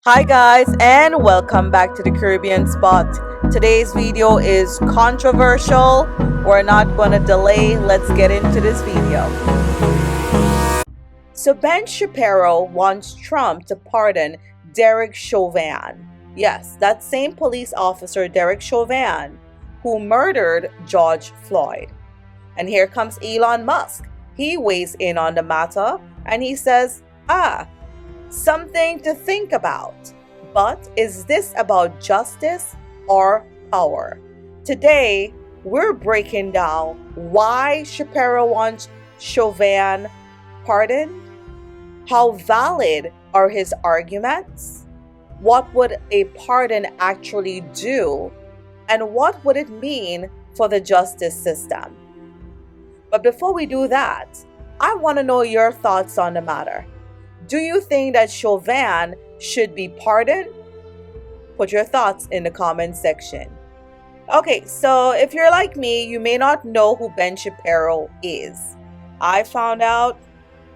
Hi guys, and welcome back to the Caribbean Spot. Today's video is controversial. We're not going to delay. Let's get into this video. So Ben Shapiro wants Trump to pardon Derek Chauvin. Yes, that same police officer Derek Chauvin who murdered George Floyd. And here comes Elon Musk. He weighs in on the matter and he says, something to think about. But is this about justice or power? Today, we're breaking down why Shapiro wants Chauvin pardoned, how valid are his arguments, what would a pardon actually do, and what would it mean for the justice system. But before we do that, I want to know your thoughts on the matter. Do you think that Chauvin should be pardoned? Put your thoughts in the comment section. Okay, so if you're like me, you may not know who Ben Shapiro is. I found out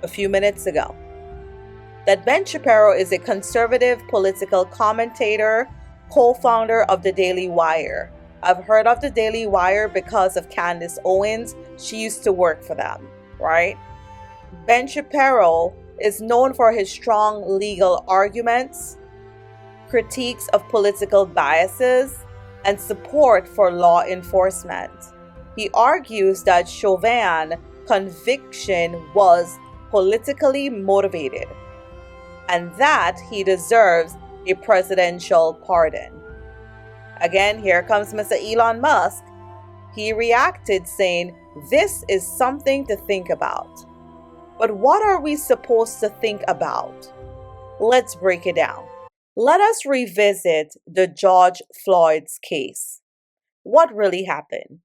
a few minutes ago that Ben Shapiro is a conservative political commentator, co-founder of the Daily Wire. I've heard of the Daily Wire because of Candace Owens. She used to work for them, right? Ben Shapiro is known for his strong legal arguments, critiques of political biases, and support for law enforcement. He argues that Chauvin's conviction was politically motivated and that he deserves a presidential pardon. Again, here comes Mr. Elon Musk. He reacted saying, "This is something to think about." But what are we supposed to think about? Let's break it down. Let us revisit the George Floyd's case. What really happened?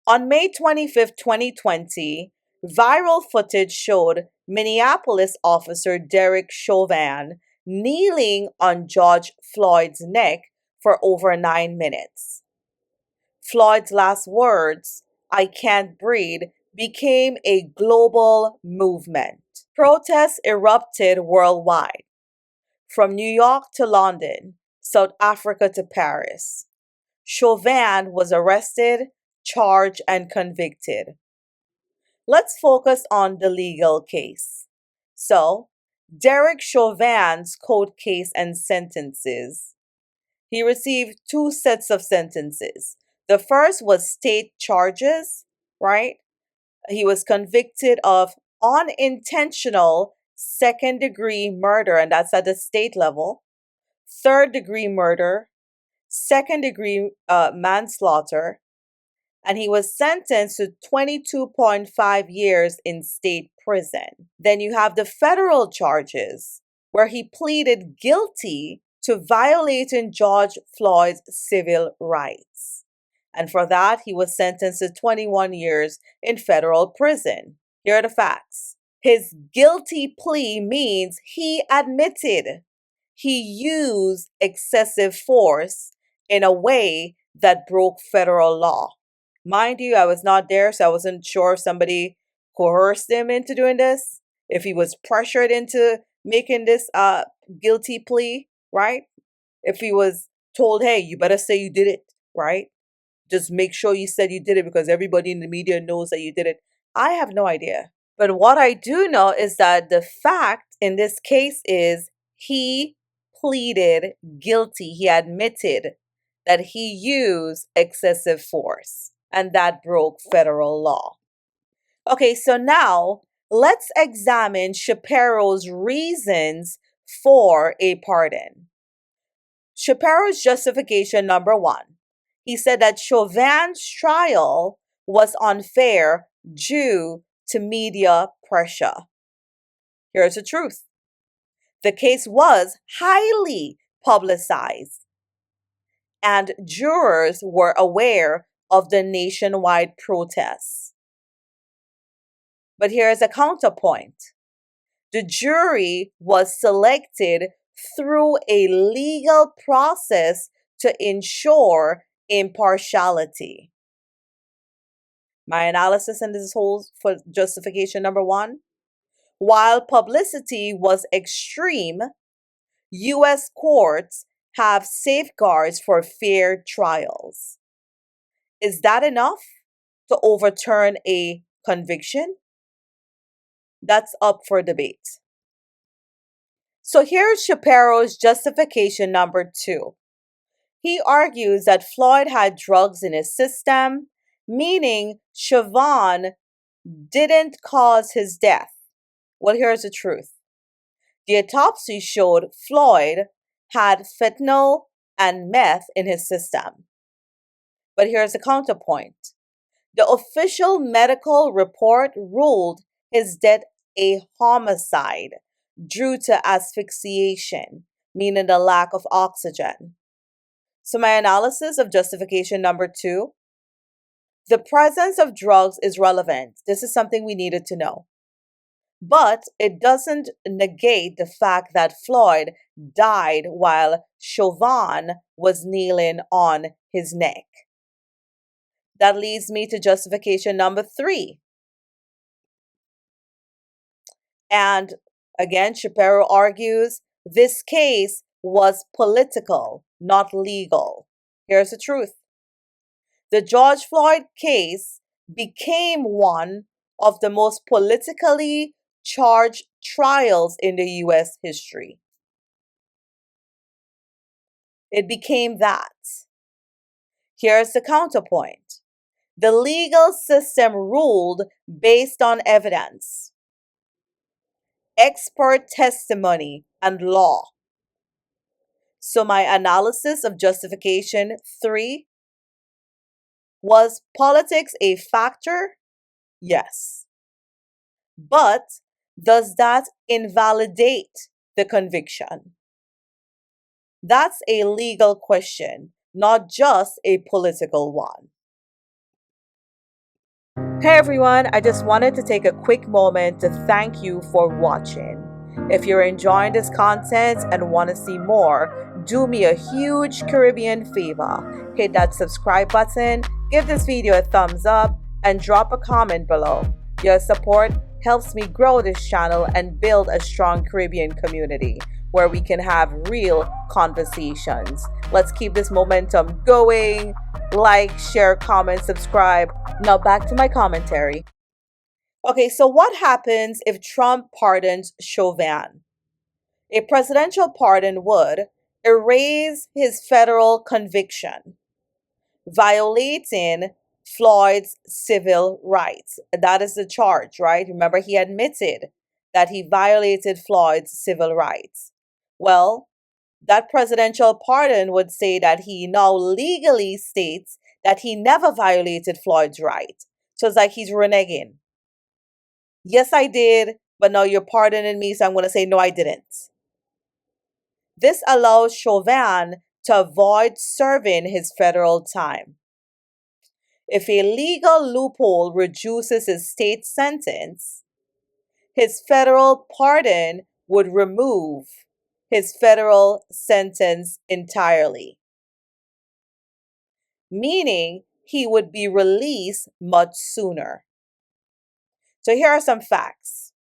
On May 25th, 2020, viral footage showed Minneapolis officer Derek Chauvin kneeling on George Floyd's neck for over 9 minutes. Floyd's last words, "I can't breathe," became a global movement. Protests erupted worldwide, from New York to London, South Africa to Paris. Chauvin was arrested, charged, and convicted. Let's focus on the legal case. So, Derek Chauvin's court case and sentences. He received 2 sets of sentences. The first was state charges, right? He was convicted of unintentional second-degree murder, and that's at the state level, third-degree murder, second-degree manslaughter, and he was sentenced to 22.5 years in state prison. Then you have the federal charges, where he pleaded guilty to violating George Floyd's civil rights. And for that, he was sentenced to 21 years in federal prison. Here are the facts. His guilty plea means he admitted he used excessive force in a way that broke federal law. Mind you, I was not there, so I wasn't sure if somebody coerced him into doing this, if he was pressured into making this guilty plea, right? If he was told, "Hey, you better say you did it," right? Just make sure you said you did it because everybody in the media knows that you did it. I have no idea. But what I do know is that the fact in this case is he pleaded guilty. He admitted that he used excessive force, and that broke federal law. Okay, so now let's examine Shapiro's reasons for a pardon. Shapiro's justification number 1. He said that Chauvin's trial was unfair due to media pressure. Here's the truth. The case was highly publicized, and jurors were aware of the nationwide protests. But here's a counterpoint. The jury was selected through a legal process to ensure impartiality. My analysis in this holds for justification number 1. While publicity was extreme, U.S. courts have safeguards for fair trials. Is that enough to overturn a conviction? That's up for debate. So here's Shapiro's justification number 2. He argues that Floyd had drugs in his system, meaning Chauvin didn't cause his death. Well, here's the truth. The autopsy showed Floyd had fentanyl and meth in his system. But here's the counterpoint. The official medical report ruled his death a homicide due to asphyxiation, meaning the lack of oxygen. So, my analysis of justification number 2, the presence of drugs is relevant. This is something we needed to know. But it doesn't negate the fact that Floyd died while Chauvin was kneeling on his neck. That leads me to justification number 3. And again, Shapiro argues this case was political, not legal. Here's the truth. The George Floyd case became one of the most politically charged trials in the U.S. history. It became that. Here's the counterpoint. The legal system ruled based on evidence, expert testimony, and law. So my analysis of justification 3, was politics a factor? Yes. But does that invalidate the conviction? That's a legal question, not just a political one. Hey everyone, I just wanted to take a quick moment to thank you for watching. If you're enjoying this content and want to see more, do me a huge Caribbean favor. Hit that subscribe button, give this video a thumbs up, and drop a comment below. Your support helps me grow this channel and build a strong Caribbean community where we can have real conversations. Let's keep this momentum going. Like, share, comment, subscribe. Now back to my commentary. Okay, so what happens if Trump pardons Chauvin? A presidential pardon would erase his federal conviction, violating Floyd's civil rights. That is the charge, right? Remember, he admitted that he violated Floyd's civil rights. Well, that presidential pardon would say that he now legally states that he never violated Floyd's right. So it's like he's reneging. Yes, I did, but now you're pardoning me, so I'm going to say, no, I didn't. This allows Chauvin to avoid serving his federal time. If a legal loophole reduces his state sentence, his federal pardon would remove his federal sentence entirely, meaning he would be released much sooner. So here are some facts.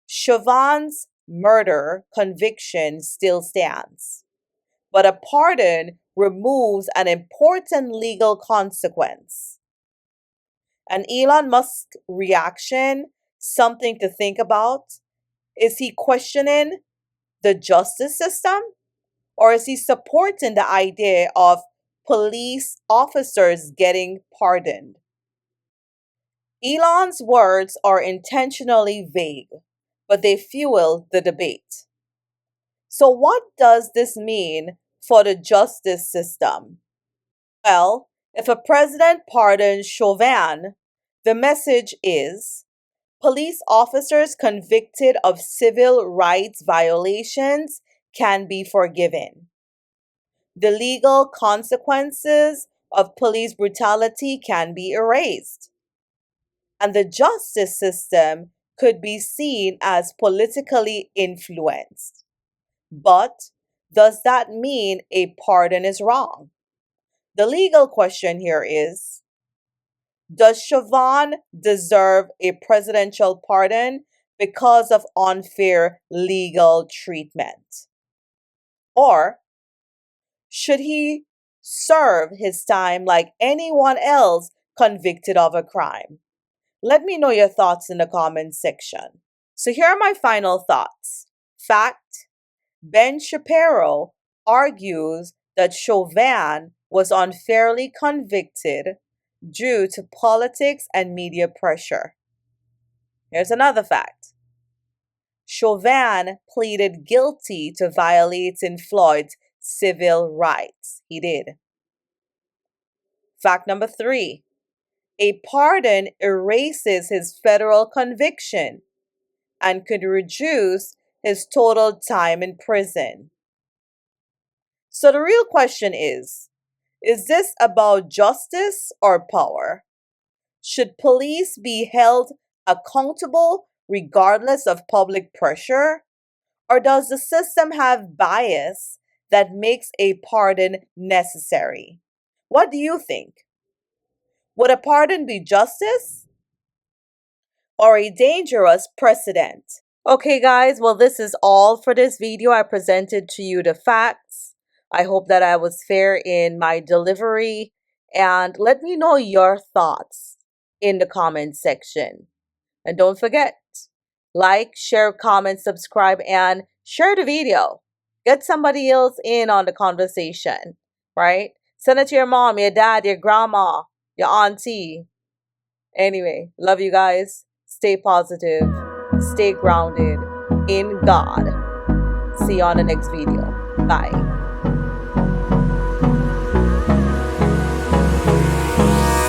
Chauvin's murder conviction still stands, but a pardon removes an important legal consequence. An Elon Musk reaction, something to think about. Is he questioning the justice system? Or is he supporting the idea of police officers getting pardoned? Elon's words are intentionally vague, but they fuel the debate. So what does this mean for the justice system? Well, if a president pardons Chauvin, the message is police officers convicted of civil rights violations can be forgiven. The legal consequences of police brutality can be erased. And the justice system could be seen as politically influenced. But does that mean a pardon is wrong? The legal question here is, does Chauvin deserve a presidential pardon because of unfair legal treatment? Or should he serve his time like anyone else convicted of a crime? Let me know your thoughts in the comments section. So here are my final thoughts. Fact: Ben Shapiro argues that Chauvin was unfairly convicted due to politics and media pressure. Here's another fact. Chauvin pleaded guilty to violating Floyd's civil rights. He did. Fact number 3. A pardon erases his federal conviction and could reduce his total time in prison. So the real question is this about justice or power? Should police be held accountable regardless of public pressure? Or does the system have bias that makes a pardon necessary? What do you think? Would a pardon be justice or a dangerous precedent? Okay, guys, well, this is all for this video. I presented to you the facts. I hope that I was fair in my delivery. And let me know your thoughts in the comment section. And don't forget, like, share, comment, subscribe, and share the video. Get somebody else in on the conversation, right? Send it to your mom, your dad, your grandma, your auntie. Anyway, love you guys. Stay positive. Stay grounded in God. See you on the next video. Bye.